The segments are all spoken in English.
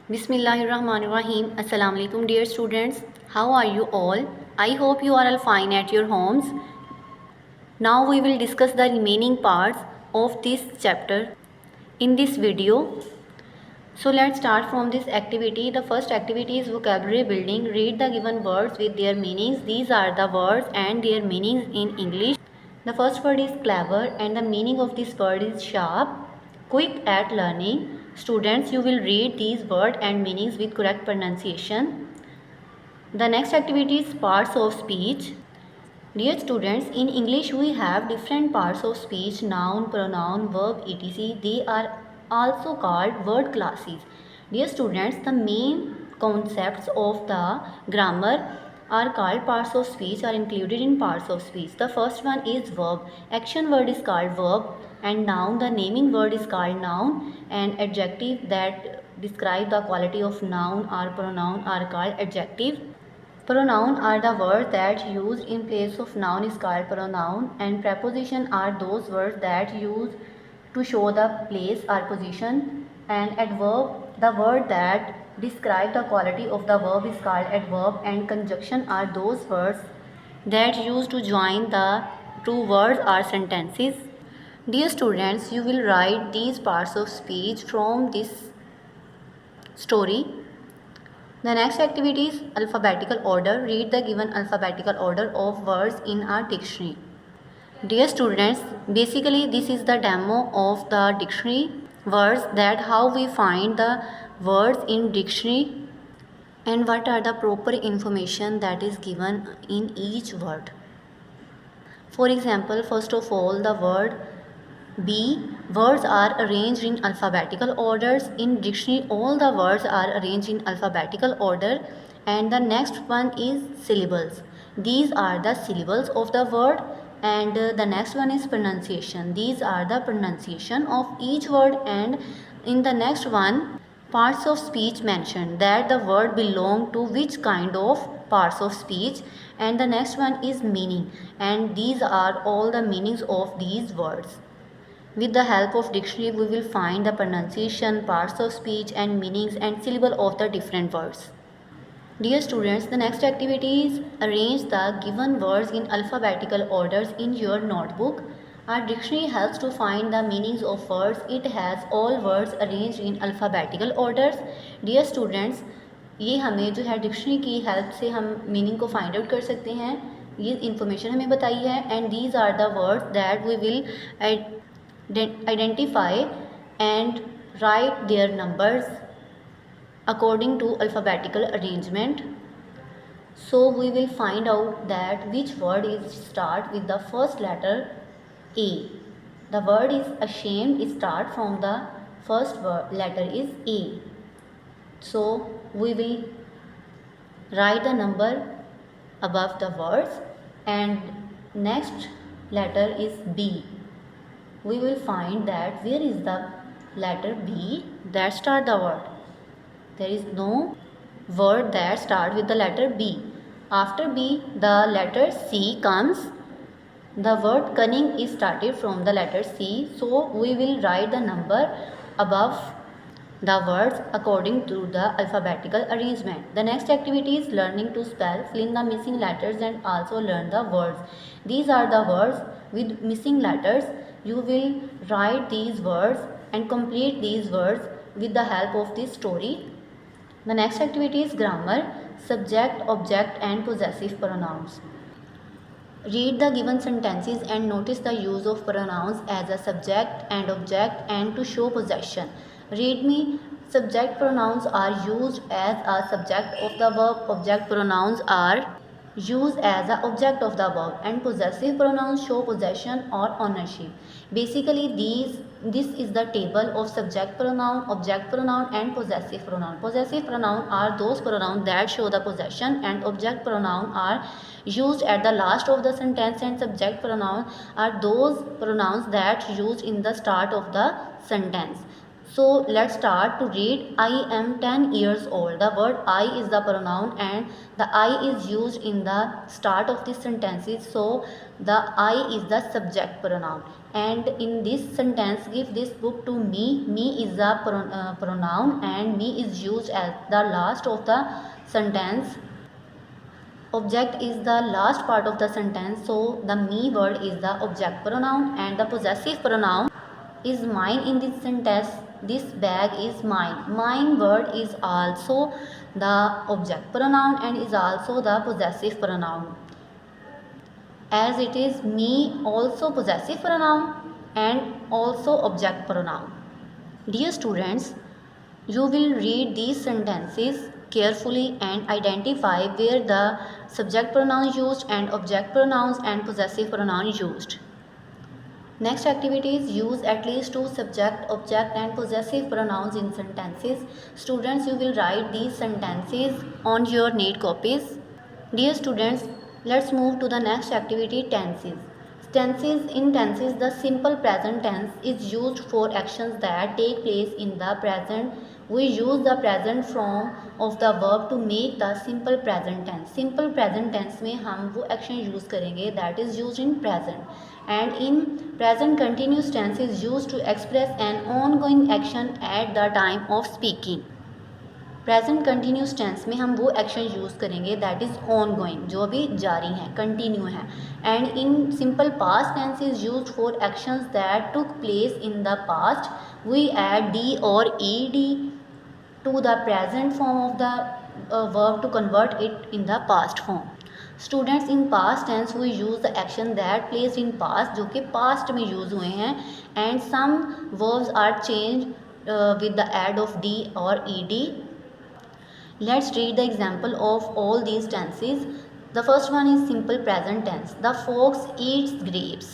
Bismillahirrahmanirrahim. Assalamu alaikum dear students. How are you all? I hope you are all fine at your homes. Now we will discuss the remaining parts of this chapter in this video. So let's start from this activity. The first activity is vocabulary building. Read the given words with their meanings. These are the words and their meanings in English. The first word is clever and the meaning of this word is sharp. Quick at learning. Students, you will read these words and meanings with correct pronunciation. The next activity is parts of speech. Dear students, in English we have different parts of speech: noun, pronoun, verb, etc. They are also called word classes. Dear students, the main concepts of the grammar are called parts of speech are included in parts of speech. The first one is verb. Action word is called verb, and noun, the naming word is called noun, and adjective that describe the quality of noun or pronoun are called adjective. Pronoun are the words that used in place of noun is called pronoun, and preposition are those words that used to show the place or position, and adverb, the word that describe the quality of the verb is called adverb, and conjunction are those words that used to join the two words or sentences. Dear students, you will write these parts of speech from this story. The next activity is alphabetical order. Read the given alphabetical order of words in our dictionary. Dear students, basically this is the demo of the dictionary words, that how we find the words in dictionary and what are the proper information that is given in each word. For example, first of all, the word B. Words are arranged in alphabetical orders. In dictionary, all the words are arranged in alphabetical order. And the next one is syllables. These are the syllables of the word. And the next one is pronunciation. These are the pronunciation of each word. And in the next one, parts of speech mentioned, that the word belong to which kind of parts of speech. And the next one is meaning. And these are all the meanings of these words. With the help of dictionary, we will find the pronunciation, parts of speech and meanings and syllable of the different words. Dear students, the next activity is arrange the given words in alphabetical orders in your notebook. Our dictionary helps to find the meanings of words. It has all words arranged in alphabetical orders. Dear students, ये हमें जो है dictionary की help से हम meaning को find out कर सकते हैं. ये इंफॉर्मेशन हमें बताई है, and these are the words that we will identify and write their numbers according to alphabetical arrangement. So we will find out that which word is start with the first letter A. The word is ashamed is start from the first letter is A. So we will write the number above the words, and next letter is B. We will find that where is the letter B that start the word. There is no word that start with the letter B. After B, the letter C comes. The word cunning is started from the letter C. So we will write the number above the words according to the alphabetical arrangement. The next activity is learning to spell. Fill in the missing letters and also learn the words. These are the words with missing letters. You will write these words and complete these words with the help of this story. The next activity is grammar, subject, object and possessive pronouns. Read the given sentences and notice the use of pronouns as a subject and object and to show possession. Read me. Subject pronouns are used as a subject of the verb. Object pronouns are used as the object of the verb, and possessive pronouns show possession or ownership. Basically this is the table of subject pronoun, object pronoun and possessive pronoun. Possessive pronoun are those pronouns that show the possession, and object pronoun are used at the last of the sentence, and subject pronoun are those pronouns that used in the start of the sentence. So let's start to read. I am 10 years old. The word I is the pronoun, and the I is used in the start of the sentences. So the I is the subject pronoun, and in this sentence, give this book to me. Me is a pronoun and me is used at the last of the sentence. Object is the last part of the sentence, so the me word is the object pronoun and the possessive pronoun is mine in this sentence. This bag is mine. Mine word is also the object pronoun and is also the possessive pronoun, as it is me also possessive pronoun and also object pronoun. Dear students, you will read these sentences carefully and identify where the subject pronoun used and object pronouns and possessive pronoun used. Next activity is use at least two subject, object and possessive pronouns in sentences. Students, you will write these sentences on your neat copies. Dear students, let's move to the next activity, tenses. In tenses, the simple present tense is used for actions that take place in the present. We use the present form of the verb to make the simple present tense. Simple present tense में हम वो action use करेंगे that is used in present. And in present continuous tense is used to express an ongoing action at the time of speaking. Present continuous tense में हम वो action use करेंगे that is ongoing, जो अभी जारी है, continue है. And in simple past tense is used for actions that took place in the past. We add D और E D to the present form of the verb to convert it in the past form. Students, in past tense we use the action that place in past, जो कि past में use हुए हैं. And some verbs are change with the add of D और E D. Let's read the example of all these tenses. The first one is simple present tense. The fox eats grapes.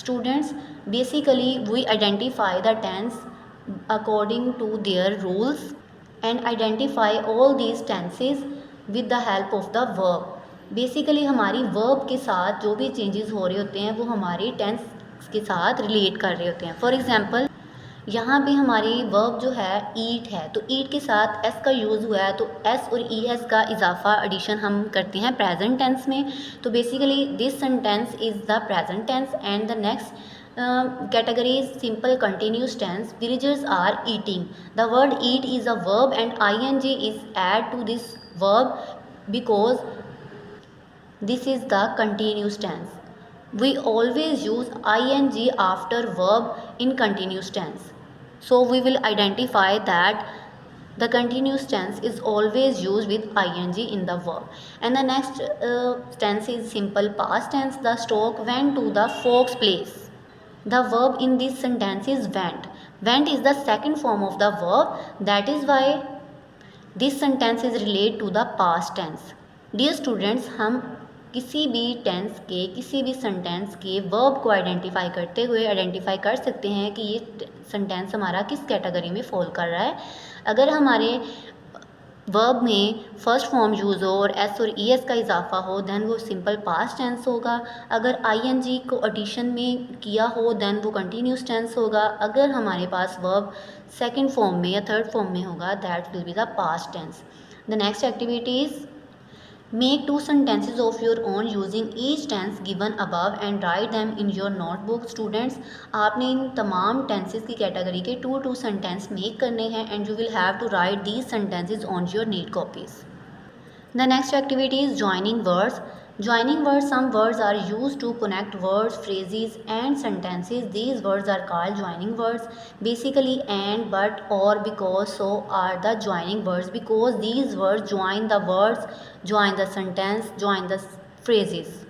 Students, basically we identify the tense according to their rules and identify all these tenses with the help of the verb. Basically हमारी verb के साथ जो भी changes हो रहे होते हैं वो हमारी tense के साथ relate कर रहे होते हैं. For example, यहाँ पे हमारी वर्ब जो है ईट है, तो ईट के साथ एस का यूज़ हुआ है, तो एस और ई एस का इजाफा एडिशन हम करते हैं प्रेजेंट टेंस में. तो basically this sentence is the present tense. And the next category is simple continuous tense. Villagers are eating. The word eat is a verb and ing is add to this verb because this is the continuous tense. We always use ing after verb in continuous tense. So we will identify that the continuous tense is always used with ing in the verb. And the next tense is simple past tense. The stork went to the fox place. The verb in this sentence is went. Went is the second form of the verb. That is why this sentence is related to the past tense. Dear students, हम किसी भी tense के किसी भी sentence के verb को identify करते हुए आइडेंटिफाई कर सकते हैं कि ये सेंटेंस हमारा किस कैटेगरी में फॉल कर रहा है. अगर हमारे वर्ब में फर्स्ट फॉर्म यूज़ हो और एस और ई एस का इजाफा हो दैन वो सिंपल पास्ट टेंस होगा. अगर आईएनजी को एडिशन में किया हो दैन वो कंटिन्यूस टेंस होगा. अगर हमारे पास वर्ब सेकंड फॉर्म में या थर्ड फॉर्म में होगा that will be the past tense. The next activity is Make 2 sentences of your own using each tense given above and write them in your notebook. Students, आपने इन तमाम tenses की category के 2 sentence make करने हैं and you will have to write these sentences on your neat copies. The next activity is joining words. Joining words, some words are used to connect words, phrases and sentences. These words are called joining words. Basically and, but, or, because, so are the joining words because these words join the words, join the sentence, join the phrases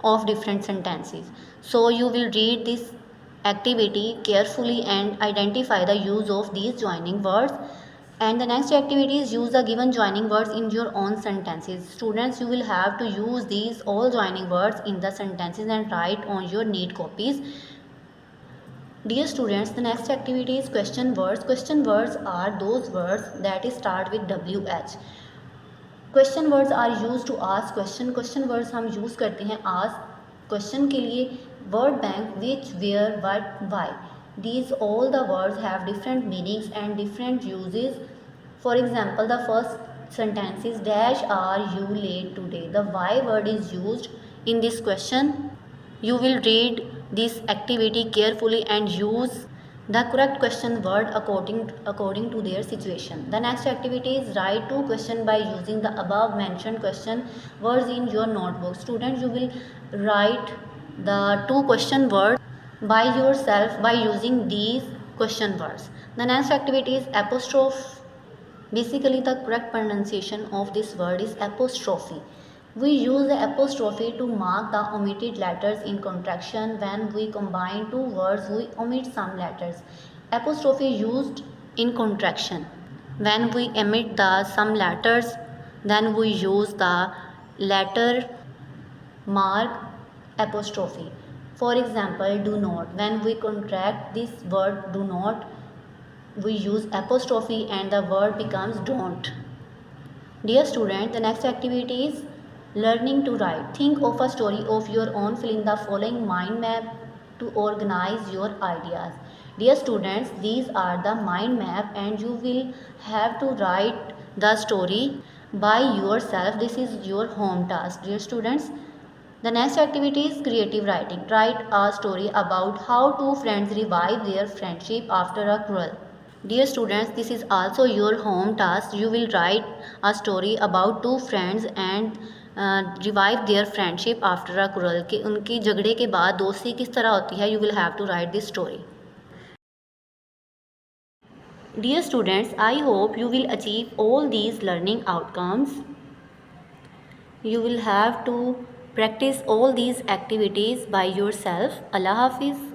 of different sentences. So you will read this activity carefully and identify the use of these joining words. And the next activity is use the given joining words in your own sentences. Students, you will have to use these all joining words in the sentences and write on your neat copies. Dear students, the next activity is question words. Question words are those words that start with WH. Question words are used to ask question. Question words हम use करते हैं ask question के लिए. Word bank which, where, what, why. These all the words have different meanings and different uses. For example, the first sentence is dash are you late today. The why word is used in this question. You will read this activity carefully and use the correct question word according to their situation. The next activity is write two questions by using the above mentioned question words in your notebook. Students, you will write the two question words by yourself by using these question words. The next activity is apostrophe. Basically, the correct pronunciation of this word is apostrophe. We use the apostrophe to mark the omitted letters in contraction. When we combine two words, we omit some letters. Apostrophe used in contraction. When we omit the some letters, then we use the letter mark apostrophe. For example, do not. When we contract this word do not, we use apostrophe and the word becomes don't. Dear student, the next activity is learning to write. Think of a story of your own, fill in the following mind map to organize your ideas. Dear students, these are the mind map and you will have to write the story by yourself. This is your home task. Dear students, the next activity is creative writing. Write a story about how two friends revive their friendship after a quarrel. Dear students, this is also your home task. You will write a story about two friends and revive their friendship after a quarrel. कि उनकी झगड़े के बाद दोस्ती किस तरह होती है. You will have to write this story. Dear students, I hope you will achieve all these learning outcomes. You will have to practice all these activities by yourself. Allah Hafiz.